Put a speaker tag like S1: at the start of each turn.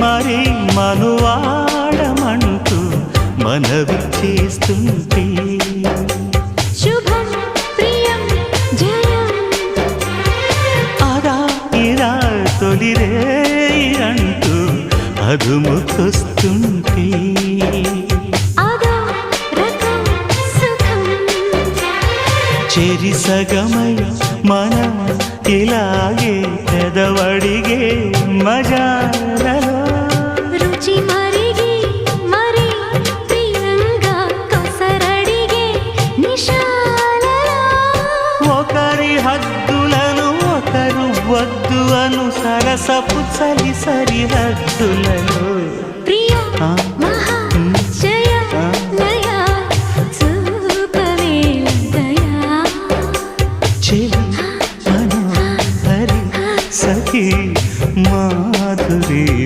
S1: మరి మనువాడమంటూ మనవి చేస్తుంటే
S2: శుభం ప్రియం జయం
S1: అదా ఇదా తొలిరే అంటూ అదుముకొస్తుంటే
S2: అదో రకం సుఖం
S1: చెరి సగమై మనం ఇలాగే పెదవడిగే మజాలలో
S2: రుచి మరిగి మరి ప్రియంగా కొసరడిగే నిశాలలో
S1: ఒకరి హద్దులను ఒకరు వద్దు అను సరసపు చలి సరిహద్దులలో
S2: ప్రియా
S1: ఆ